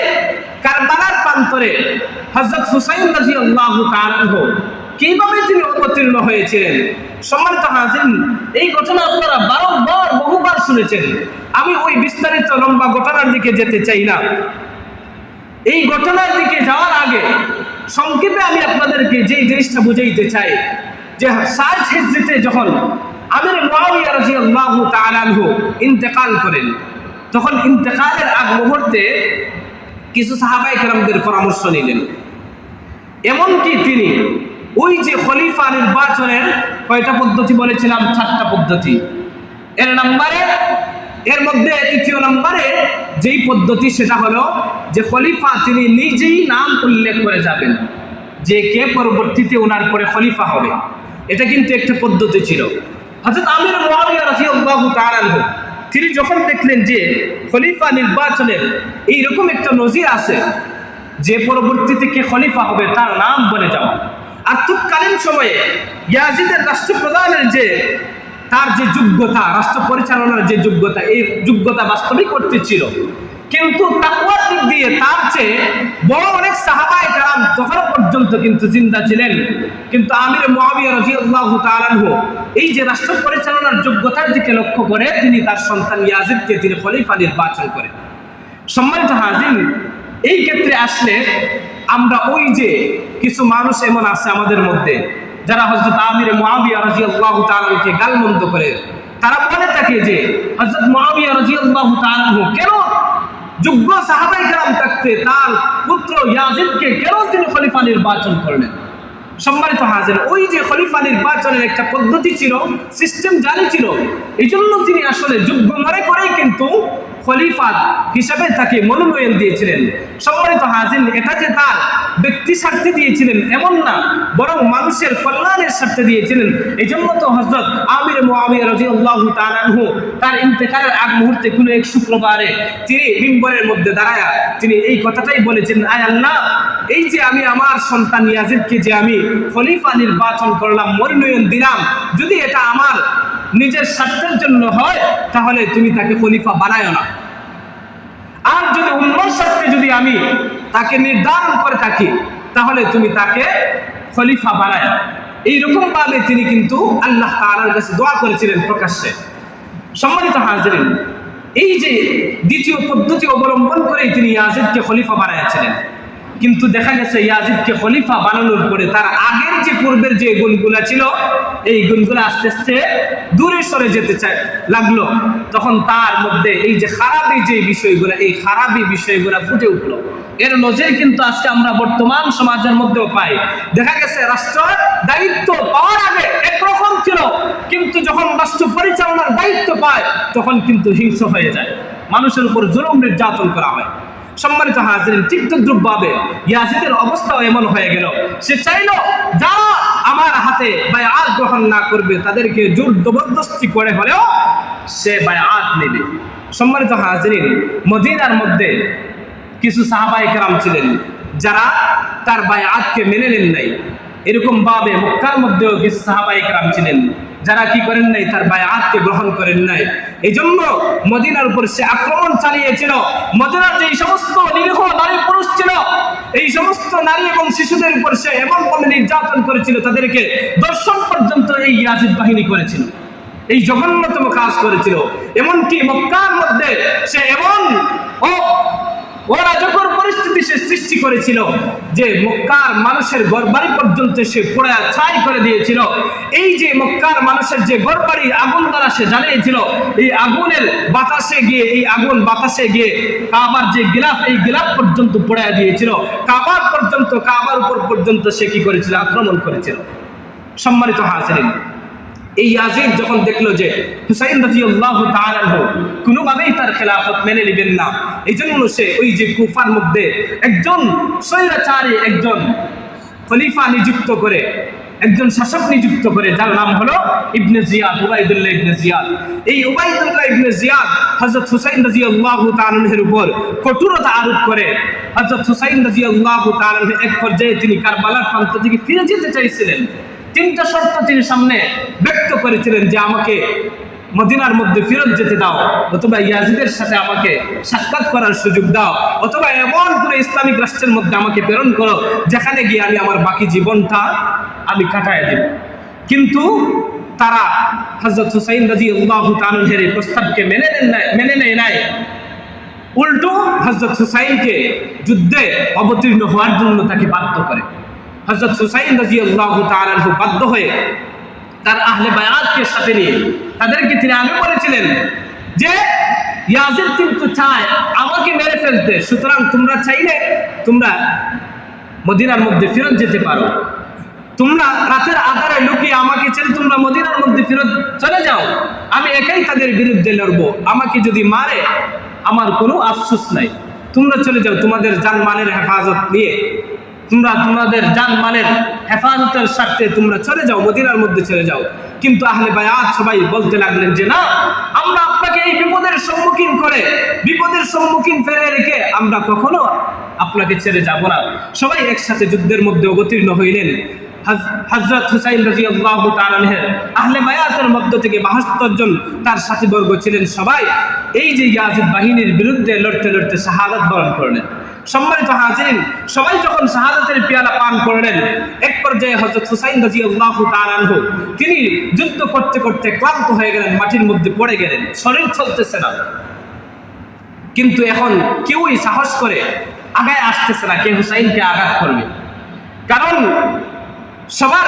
কারবালার প্রান্তরে হযরত হুসাইন রাদিয়াল্লাহু তাআলা কিভাবে তিনি অবতীর্ণ হয়েছিলেন। সম্মানিত হাজিরিন, এই ঘটনা আপনারা বহুবার শুনেছেন। আমি ওই বিস্তারিত লম্বা ঘটনার দিকে যেতে চাই না। এই ঘটনার দিকে যাওয়ার আগে সংক্ষেপে আমি আপনাদেরকে যে জিনিসটা বুঝাইতে চাই যে 60 হিজরিতে যখন আমির মুআবিয়া রাদিয়াল্লাহু তাআলা আনহু ইন্তেকাল করেন, তখন ইন্তেকালের আগ মুহূর্তে কিছু সাহাবায়ে কেরামদের পরামর্শ নিলেন। এমনকি তিনি ওই যে খলিফা নির্বাচনের কয়টা পদ্ধতি বলেছিলাম, 4টা পদ্ধতি। এর মধ্যে তৃতীয় নম্বরে যেই পদ্ধতি সেটা হলো যে খলিফা তিনি নিজেই নাম উল্লেখ করে যাবেন যে কে পরবর্তীতে ওনার পরে খলিফা হবে। এটা কিন্তু একটা পদ্ধতি ছিল। হযরত আমির মুআবিয়া রাদিয়াল্লাহু তাআলা আনহু তিনি যখন দেখলেন যে খলিফা নির্বাচনের এইরকম একটা নজির আছে যে পরবর্তীতে কে খলিফা হবে তার নাম বলে যাওয়া, আর তৎকালীন সময়ে ইয়াজিদের রাষ্ট্রপ্রধানের যে তার যে যোগ্যতা, রাষ্ট্র পরিচালনার যে যোগ্যতা, এই যোগ্যতা বাস্তবিক করতে ছিল, কিন্তু তাকওয়ার দিক দিয়ে তার চেয়ে বড় অনেক সাহাবায়ে কেরাম তখন পর্যন্ত কিন্তু জিন্দা ছিলেন। কিন্তু আমির মুআবিয়া রাদিয়াল্লাহু তাআলা আনহু এই যে রাষ্ট্র পরিচালনার যোগ্যতার দিকে লক্ষ্য করে তিনি তার সন্তান ইয়াজিদকে তিনি খলিফা নির্বাচন করেন। সম্মানিত হাজির, এই ক্ষেত্রে আসলে আমরা ওই যে কিছু মানুষ এমন আছে আমাদের মধ্যে যারা হযরত আমির মুআবিয়া রাদিয়াল্লাহু তাআলাকে গালমন্দ করে, তারা বলে থাকে যে হযরত মুআবিয়া রাদিয়াল্লাহু তাআলা কেন যোগ্য সাহাবায়ে কেরাম থাকতে তার পুত্র ইয়াজিদকে কেন তিনি খলিফা নির্বাচন করলেন। সম্মানিত হাজির, ওই যে খলিফা নির্বাচনের একটা পদ্ধতি ছিল, সিস্টেম জারি ছিল, এই জন্য তিনি আসলে যোগ্য মনে করেই কিন্তু খলিফা হিসাবে তাকে মনোনয়ন দিয়েছিলেন। সম্মানিত হাজির, এটা যে তার ব্যক্তি স্বার্থে দিয়েছিলেন এমন না, বরং মানুষের কল্যাণের স্বার্থে দিয়েছিলেন। এই জন্য তো হযরত আমির মুআবিয়া রাদিয়াল্লাহু তাআলা আনহু তার ইন্তেকালের আগ মুহূর্তে কোনো এক শুক্রবারে তিনি মিম্বরের মধ্যে দাঁড়ায়া তিনি এই কথাটাই বলেছেন, আয় আল্লাহ, এই যে আমি আমার সন্তান ইয়াজিদকে যে আমি খলিফা নির্বাচন করলাম, মনোনয়ন দিলাম, যদি এটা আমার নিজের স্বার্থের জন্য হয় তাহলে তুমি তাকে খলিফা বানায়ো না, আর যদি উম্মার স্বার্থে যদি আমি তাকে নির্ধারণ করে থাকি তাহলে তুমি তাকে খলিফা বানায়। এইরকম ভাবে তিনি কিন্তু আল্লাহ তাআলার কাছে দোয়া করেছিলেন প্রকাশ্যে। সম্মানিত হাজিরিন, এই যে দ্বিতীয় পদ্ধতি অবলম্বন করেই তিনি ইয়াজিদকে খলিফা বানিয়েছিলেন। কিন্তু দেখা গেছে ইয়াজিদকে খলিফা বানানোর পরে তার আগের যে পূর্বের যে গুণগুলা ছিল, এই গুণগুলো আস্তে আস্তে দূরে সরে যেতে লাগলো। তখন তার মধ্যে এই যে খারাপি যে বিষয়গুলো, এই খারাপি বিষয়গুলো ফুটে উঠলো। এর নজির কিন্তু আজকে আমরা বর্তমান সমাজের মধ্যেও পাই। দেখা গেছে রাষ্ট্র দায়িত্ব পাওয়ার আগে একরকম ছিল, কিন্তু যখন রাষ্ট্র পরিচালনার দায়িত্ব পায় তখন কিন্তু হিংস্র হয়ে যায়, মানুষের উপর জুলুম নির্যাতন করা হয়। সম্মানিত হাজিরিন, ঠিক তদ্রুপভাবে ইয়াজিদের অবস্থাও এমন হয়ে গেল, সে চাইলো যারা আমার হাতে বায়আত গ্রহণ না করবে তাদেরকে জোর জবরদস্তি করে হলেও সে বায়আত নেবে। সম্মানিত হাজিরিন, মদিনার মধ্যে কিছু সাহাবায়ে কেরাম ছিলেন যারা তার বায়আতকে মেনে নেন নাই। এরকম ভাবে মক্কার মধ্যেও কিছু সাহাবায়ে কেরাম ছিলেন যারা কি করেন নাই, তার বায়আতকে গ্রহণ করেন নাই। এই জন্য মদিনার উপর সে আক্রমণ চালিয়েছিল। মদিনার যে সমস্ত নিরীহ নারী পুরুষ ছিল, এই সমস্ত নারী এবং শিশুদের উপর সে এমনভাবে নির্যাতন করেছিল, তাদেরকে দর্শন পর্যন্ত এই ইয়াজিদ বাহিনী করেছিল। এই জঘন্যতম কাজ করেছিল। এমনকি মক্কার মধ্যে সে এমন অরাজকর পরিস্থিতি সে সৃষ্টি করেছিল যে মক্কার মানুষের ঘরবাড়ি পর্যন্ত সে পোড়া ছাই করে দিয়েছিল। এই যে মক্কার মানুষের যে ঘরবাড়ি আগুন দ্বারা সে জ্বালিয়েছিল, এই আগুনের বাতাসে গিয়ে, এই আগুন বাতাসে গিয়ে কাবার যে গিলাফ, এই গিলাফ পর্যন্ত পোড়া দিয়েছিল। কাবার পর্যন্ত, কাবার উপর পর্যন্ত সে কি করেছিল, আক্রমণ করেছিল। সম্মানিত হাজিরিন, এই ইয়াজিদ যখন দেখলো যে হুসাইন রাদিয়াল্লাহু তাআলা আনহু কোনোভাবেই তার খেলাফত মেনে নেবেন না, এই জন্য সে ওই যে কুফার মধ্যে একজন স্বৈরাচারী একজন খলিফা নিযুক্ত করে, একজন শাসক নিযুক্ত করে, যার নাম হলো ইবনে জিয়াদ, উবাইদুল্লাহ ইবনে জিয়াদ। এই উবাইদুল্লাহ ইবনে জিয়াদ হযরত হুসাইন রাদিয়াল্লাহু তাআলা আনহুর উপর কঠোরতা আরোপ করে। হযরত হুসাইন রাদিয়াল্লাহু তাআলা আনহু এক পর্যায়ে তিনি কারবালার প্রান্ত থেকে ফিরে যেতে চাইছিলেন। তিনটা শর্ত তিনি সামনে ব্যক্ত করেছিলেন যে আমাকে মদিনার মধ্যে ফেরত যেতে দাও, অথবা ইয়াজিদের সাথে আমাকে সাক্ষাৎ করার সুযোগ দাও, অথবা এমন কোনো ইসলামিক রাষ্ট্রের মধ্যে আমাকে প্রেরণ করো যেখানে গিয়ে আমি আমার বাকি জীবনটা আমি কাটায় দেব। কিন্তু তারা হযরত হুসাইন রাদিয়াল্লাহু তাআলা আনহুর এই প্রস্তাবকে মেনে নেয় নাই। উল্টো হযরত হুসাইনকে যুদ্ধে অবতীর্ণ হওয়ার জন্য তাকে বাধ্য করে। হযরত হুসাইন রাদিয়াল্লাহু তাআলা আনহু বাধ্য হয়ে তার আহলে বায়াতকে সাথে নিয়ে তাদেরকে তিনি আগে বলেছিলেন যে ইয়াজিদ কিন্তু চায় আমাকে মেরে ফেলতে, সুতরাং তোমরা চাইলে তোমরা মদিনার মধ্যে ফেরত যেতে পারো, তোমরা রাতের আধারে লুকিয়ে আমাকে ছেড়ে তোমরা মদিনার মধ্যে ফেরত চলে যাও, আমি একাই তাদের বিরুদ্ধে লড়বো, আমাকে যদি মারে আমার কোনো আফসোস নাই, তোমরা চলে যাও তোমাদের জানমালের হেফাজত নিয়ে, তোমরা তোমাদের জানমালের হেফাজতের স্বার্থে তোমরা চলে যাও, মদিনার মধ্যে চলে যাও। কিন্তু আহলে বায়াত সবাই বলতে লাগলেন যে না, আমরা আপনাকে এই বিপদের সম্মুখীন ফেলে রেখে আমরা কখনো আপনাকে ছেড়ে যাব না। সবাই একসাথে যুদ্ধের মধ্যে অবতীর্ণ হইলেন। হযরত হুসাইন রাদিয়াল্লাহু তাআলা আনহু আহলে বায়াতের মধ্য থেকে 72 জন তার সাথীবর্গ ছিলেন, সবাই এই যে ইয়াজিদ বাহিনীর বিরুদ্ধে লড়তে লড়তে শাহাদাত বরণ করলেন। সম্মানিত হাজিরিন, সবাই যখন শাহাদাতের পেয়ালা পান করলেন, এক পর্যায়ে হযরত হুসাইন রাদিয়াল্লাহু তাআলা আনহু তিনি যুদ্ধ করতে করতে ক্লান্ত হয়ে গেলেন, মাটির মধ্যে পড়ে গেলেন, শরীর চলতেছে না। কিন্তু এখন কেউই সাহস করে আগায় আসতেছে না কে হুসাইনকে আঘাত করবে, কারণ সবার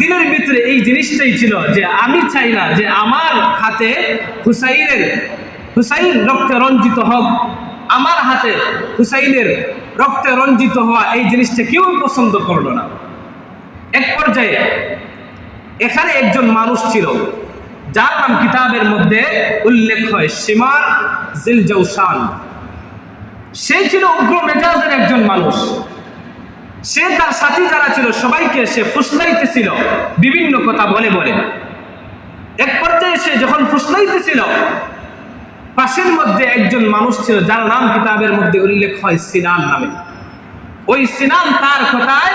দিলের ভিতরে এই জিনিসটাই ছিল যে আমি চাই না যে আমার হাতে হুসাইন রক্তে রঞ্জিত হোক, আমার হাতে হুসাইনের রক্তে রঞ্জিত হওয়া এই জিনিসটা কেউ পছন্দ করলো না। এক পর্যায়ে এখানে একজন মানুষ ছিল যার নাম কিতাবের মধ্যে উল্লেখ হয় শিমার জিল জৌসান। সে ছিল উগ্র মেজাজের একজন মানুষ। সে তার সাথী যারা ছিল সবাইকে সে ফুসলাইতেছিল বিভিন্ন কথা বলে বলে। এক পর্যায়ে সে যখন ফুসলাইতেছিল, পাশের মধ্যে একজন মানুষ ছিল যার নাম কিতাবের মধ্যে উল্লেখ হয় সিনান নামে। ওই সিনান তার কথায়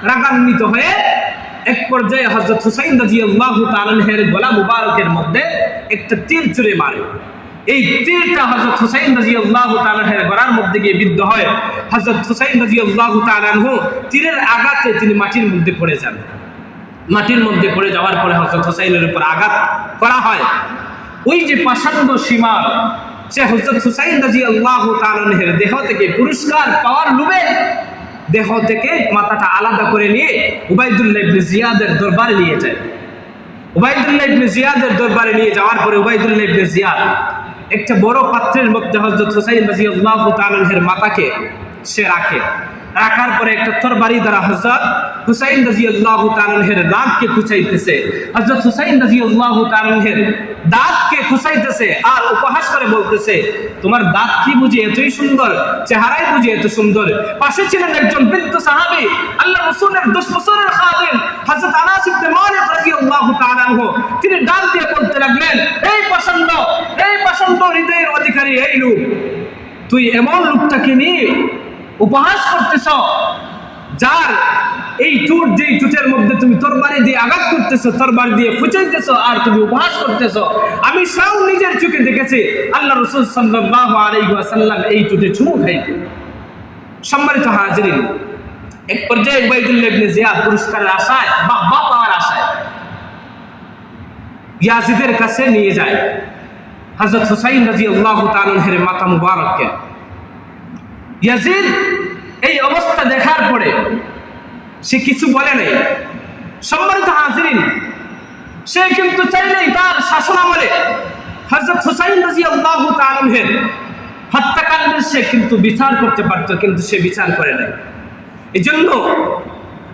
রাগান্বিত হয়ে এক পর্যায়ে হযরত হুসাইন রাদিয়াল্লাহু তাআলা আনহুর গলা মুবারকের মধ্যে একটা তীর ছুঁড়ে মারে। এই তীরটা হযরত হুসাইন রাদিয়াল্লাহু তাআলা আনহুর গলার মধ্যে গিয়ে বিদ্ধ হয়। হযরত হুসাইন রাদিয়াল্লাহু তাআলা আনহু তীরের আঘাতে তিনি মাটির মধ্যে পড়ে যান। মাটির মধ্যে পড়ে যাওয়ার পরে হযরত হুসাইনের উপর আঘাত করা হয়। ওই যে পাষণ্ড সীমার, সে হযরত হুসাইন রাদিয়াল্লাহু তাআলা আনহুর দেহ থেকে পুরস্কার পাওয়ার লোভে দেহ থেকে মাথাটা আলাদা করে নিয়ে উবাইদুল্লাহ ইবনে জিয়াদের দরবারে নিয়ে যায়। উবাইদুল্লাহ ইবনে জিয়াদের দরবারে নিয়ে যাওয়ার পরে উবাইদুল্লাহ ইবনে জিয়াদ একটা বড় পাত্রের মধ্যে হযরত হুসাইন রাদিয়াল্লাহু তাআলা আনহুর মাথাকে সে রাখে। রাখার পরে একটা তরবারি দ্বারা হযরত হুসাইন রাদিয়াল্লাহু তাআলা আনহুর দাঁতকে খুঁচাইতেছে। হযরত হুসাইন রাদিয়াল্লাহু তাআলা আনহুর দাঁতকে খুঁচাইতেছে আর উপহাস করে বলতেছে, তোমার দাঁত কি বুঝি এতই সুন্দর, চেহারাই বুঝি এত সুন্দর। পাশে ছিলেন একজন বৃদ্ধ সাহাবী, আল্লাহ রাসূলের 10 বছরের খাদেম হযরত আনাস ইবনে মালিক রাদিয়াল্লাহু তাআলা আনহু। তিনি ডাক দিয়ে বলতে লাগলেন, এই পাষণ্ড হৃদয়ের অধিকারী এই লোক, তুই এমন লোকটাকে নিয়ে উপহাস করতেছ যার এই চুট, যেই চুটের মধ্যে তুমি তরবারি দিয়ে আঘাত করতেছো, তরবারি দিয়ে খুঁচাইতেছো আর তুমি উপহাস করতেছো। আমি সব নিজের চোখে দেখেছি আল্লাহ রাসূল সাল্লাল্লাহু আলাইহি ওয়াসাল্লাম এই চুটে চুমু খাইতেন। সম্মানিত হাজিরিন, এক পর্যায়ে উবাইদুল্লাহ ইবনে জিয়াদ পুরস্কারের আশায়, বাহবা পাওয়ার আশায় ইয়াজিদের কাছে নিয়ে যায় হযরত হুসাইন রাদিয়াল্লাহু তাআলা আনহুর মাথা মুবারককে। ইয়াজিদ এই অবস্থা দেখার পরে সে কিছু বলে নাই। সম্মানিত হাজিরিন, সে কিন্তু চাইলেই তার শাসন আমলে হযরত হুসাইন রাদিয়াল্লাহু তাআলা আনহুর হত্যাকাণ্ডের সে কিন্তু বিচার করতে পারত, কিন্তু সে বিচার করে নাই। এজন্য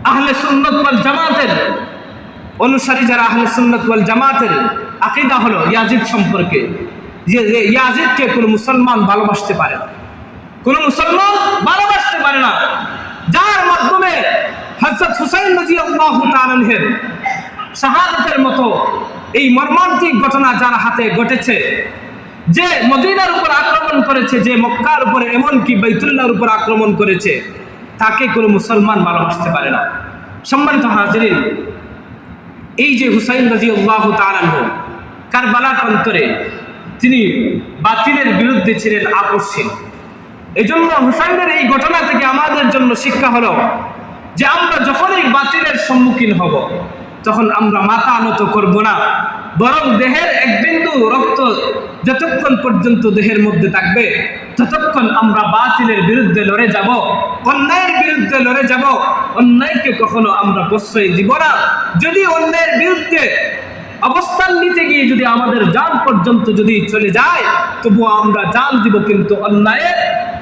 আহলে সুন্নাত ওয়াল জামাতের অনুসারী যারা আহলে সুন্নাত ওয়াল জামাতের আকীদা হলো ইয়াজিদ সম্পর্কে, যে ইয়াজিদকে কোনো মুসলমান ভালোবাসতে পারে না, কোনো মুসলমান ভালোবাসতে পারে না, যার মাধ্যমে হযরত হুসাইন রাদিয়াল্লাহু তাআলা আনহুর শাহাদাতের মতো এই মর্মান্তিক ঘটনা যার হাতে ঘটেছে, যে মদিনার উপর আক্রমণ করেছে, যে মক্কার উপরে এমনকি বাইতুল্লাহর উপর আক্রমণ করেছে, তাকে কোনো মুসলমান ভালোবাসতে পারে না। সম্মানিত হাজিরিন, এই যে হুসাইন রাদিয়াল্লাহু তাআলা আনহু কারবালার প্রান্তরে তিনি বাতিলের বিরুদ্ধে ছিলেন আপোষহীন। এজন্য হুসাইনের এই ঘটনা থেকে আমাদের জন্য শিক্ষা হলো যে আমরা যখন এই বাতিলের সম্মুখীন হব তখন আমরা মাথা নত করব না, বরং দেহের এক বিন্দু রক্ত যতক্ষণ পর্যন্ত দেহের মধ্যে থাকবে ততক্ষণ আমরা বাতিলের বিরুদ্ধে লড়ে যাব, অন্যায়ের বিরুদ্ধে লড়ে যাব। অন্যায়কে কখনো আমরা প্রশ্রয় দিব না। যদি অন্যায়ের বিরুদ্ধে অবস্থান নিতে গিয়ে যদি আমাদের জান পর্যন্ত যদি চলে যায় তবুও আমরা জান দিব, কিন্তু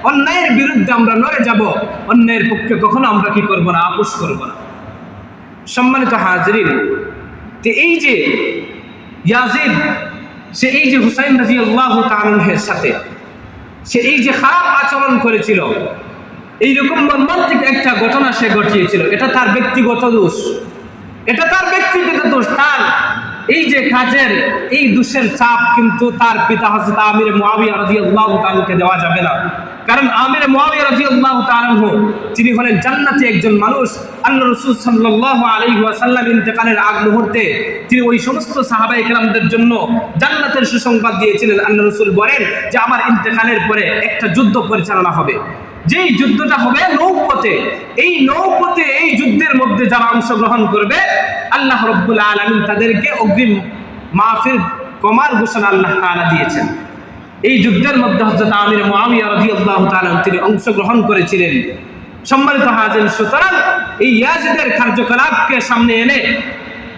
অন্যায়ের বিরুদ্ধে আমরা লড়ে যাব। অন্যায়ের পক্ষে কখনো আমরা কি করব না, আপোষ করব না। সম্মানিত হাজিরিন, তো এই যে ইয়াজিদ, সে এই যে হুসাইন রাদিয়াল্লাহু তাআলা আনহুর সাথে সে এই যে খারাপ আচরণ করেছিল, এইরকম মর্মান্তিক একটা ঘটনা সে ঘটিয়েছিল, এটা তার ব্যক্তিগত দোষ, এটা তার ব্যক্তিগত দোষ। তার এই যে কাজের এই দোষের চাপ কিন্তু তার পিতা হযরত আমির মুআবিয়া রাদিয়াল্লাহু তাআলাকে দেওয়া যাবে না। কারণ আমির মুআবিয়া রাদিয়াল্লাহু তাআলা তিনি হলেন জান্নাতি একজন মানুষ। আল্লাহ রাসূল সাল্লাল্লাহু আলাইহি ওয়াসাল্লাম ইন্তেকালের আগ মুহূর্তে তিনি ওই সমস্ত সাহাবায়ে কেরামদের জন্য জান্নাতের সুসংবাদ দিয়েছিলেন। আল্লাহ রাসূল বলেন যে আমার ইন্তেকালের পরে একটা যুদ্ধ পরিচালনা হবে, যেই যুদ্ধটা হবে নৌপথে। এই নৌপথে এই যুদ্ধের মধ্যে যারা অংশগ্রহণ করবে আল্লাহ রাব্বুল আলামিন তাদেরকে অগ্রিম মাফির কমার ঘোষণা আল্লাহ তাআলা দিয়েছেন। এই যুদ্ধের মধ্যে হযরত আমির মুআবিয়া রাদিয়াল্লাহু তাআলা তিনি অংশগ্রহণ করেছিলেন। সম্মানিত হাজির, সুতরাং এই ইয়াজিদের কার্যকলাপকে সামনে এনে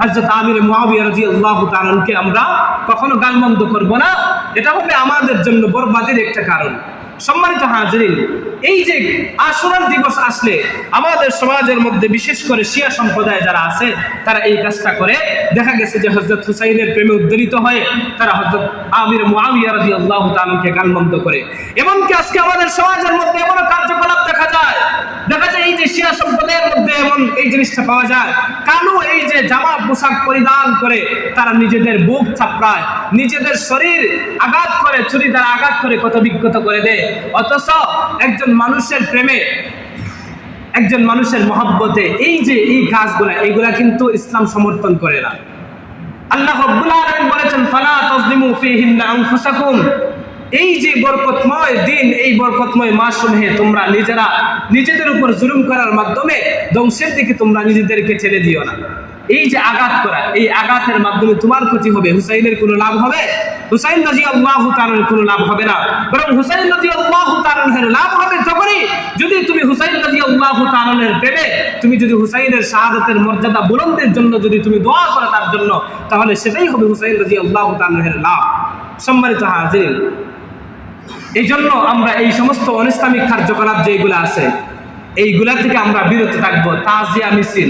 হযরত আমির মুআবিয়া রাদিয়াল্লাহু তাআলাকে আমরা কখনো গালমন্দ করব না। এটা হবে আমাদের জন্য বরবাদের একটা কারণ। সম্মানিত হাজিরিন, এই যে আশুরার দিবস আসলে আমাদের সমাজের মধ্যে বিশেষ করে শিয়া সম্প্রদায় যারা আছে তারা এই কাজটা করে। দেখা গেছে যে হযরত হুসাইনের প্রেমে উদ্বেলিত হয়ে তারা হযরত আমির মুআবিয়া রাদিয়াল্লাহু তাআলাকে গালমন্দ করে। এমনকি আজকে আমাদের সমাজের মধ্যে এমন কার্যকলাপ দেখা যায় এই যে শিয়া সম্প্রদায়ের মধ্যে এমন এই জিনিসটা পাওয়া যায়, কালো এই যে জামা পোশাক পরিধান করে তারা নিজেদের বুক চাপড়ায়, নিজেদের শরীর আঘাত করে, ছুরি দ্বারা আঘাত করে কত বিক্ষত করে দেয়। অথচ একজন মানুষের প্রেমে, একজন মানুষের মহব্বতে এই যে এই কাজগুলা, এইগুলা কিন্তু ইসলাম সমর্থন করে না। আল্লাহ রাব্বুল আলামিন বলেছেন, ফালা তাজলিমু ফীহিন্না আনফুসাকুম। এই যে বরকতময় দিন, এই বরকতময় মাসসমূহে তোমরা নিজেরা নিজেদের উপর জুলুম করার মাধ্যমে ধ্বংসের দিকে তোমরা নিজেদেরকে ঠেলে দিও না। এই যে আঘাত করা, এই আঘাতের মাধ্যমে তোমার ক্ষতি হবে, হুসাইনের কোনো লাভ হবে? হুসাইন রাদিয়াল্লাহু তাআলার কোনো লাভ হবে না, বরং হুসাইন রাদিয়াল্লাহু তাআলার লাভ হবে তখনই যদি তুমি হুসাইন রাদিয়াল্লাহু তাআলার প্রেমে, তুমি যদি হুসাইনের শাহাদাতের মর্যাদা বুলন্দের জন্য যদি তুমি দোয়া করো তার জন্য, তাহলে সেটাই হবে হুসাইন রাদিয়াল্লাহু তাআলার লাভ। সম্মানিত হাজিরিন, এই জন্য আমরা এই সমস্ত অনিসলামিক কার্যকলাপ যেগুলো আছে এইগুলা থেকে আমরা বিরত থাকবো। তাজিয়া মিছিল,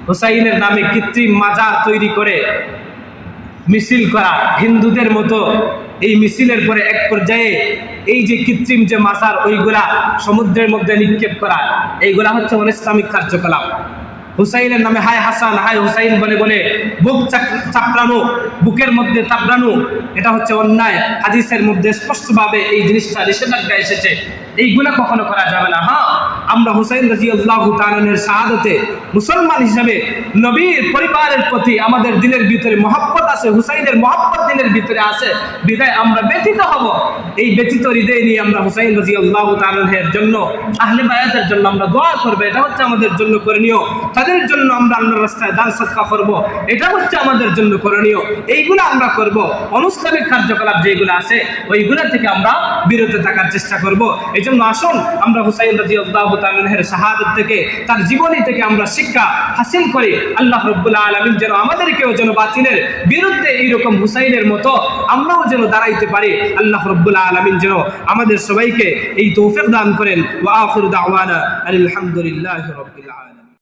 হুসাইনের নামে কৃত্রিম মাজার তৈরি করে মিছিল করা, হিন্দুদের মতো এই মিছিলের পরে এক পর্যায়ে এই যে কৃত্রিম যে মাজার ওইগুলা সমুদ্রের মধ্যে নিক্ষেপ করা, এইগুলা হচ্ছে অনিসলামিক কার্যকলাপ। হুসাইনের নামে হায় হাসান হায় হুসাইন বলে বলে বুক চাপড়ানো, বুকের মধ্যে চাপড়ানো, এটা হচ্ছে অন্যায়। হাদিসের মধ্যে স্পষ্টভাবে এই জিনিসটা নিষেধাজ্ঞা এসেছে, এইগুলা কখনো করা যাবে না। হ্যাঁ, আমরা হুসাইন রাদিয়াল্লাহু তাআলার শাহাদাতে মুসলমান হিসেবে নবীর পরিবারের প্রতি আমাদের দিলের ভিতরে মহব্বত আছে, হুসাইনের মহব্বত দিলের ভিতরে আছে, বিদায় আমরা ব্যথিত হব। এই ব্যথিত হৃদয় নিয়ে আমরা হুসাইন রাদিয়াল্লাহু তাআলার জন্য, আহলে বায়াতের জন্য আমরা দোয়া করব, এটা হচ্ছে আমাদের জন্য করণীয়। তাদের জন্য আমরা আল্লাহর রাস্তায় দান সদকা করব, এটা হচ্ছে আমাদের জন্য করণীয়। এইগুলো আমরা করব। অনিসলামিক কার্যকলাপ যেগুলো আছে ওইগুলা থেকে আমরা বিরত থাকার চেষ্টা করব। এই জন্য আসুন আমরা হুসাইন রাদিয়াল্লাহু তাআলার শাহাদাত থেকে, তার জীবনী থেকে আমরা শিক্ষা হাসিল করি। আল্লাহ রাব্বুল আলামিন যেন আমাদেরকেও যেন বাতিলের বিরুদ্ধে এইরকম হুসাইনের মতো আমরাও যেন দাঁড়াইতে পারি। আল্লাহ রাব্বুল আলামিন যেন আমাদের সবাইকে এই তৌফিক দান করেন। ওয়া আখিরু দাওয়ানা আলহামদুলিল্লাহি রাব্বিল আলামিন।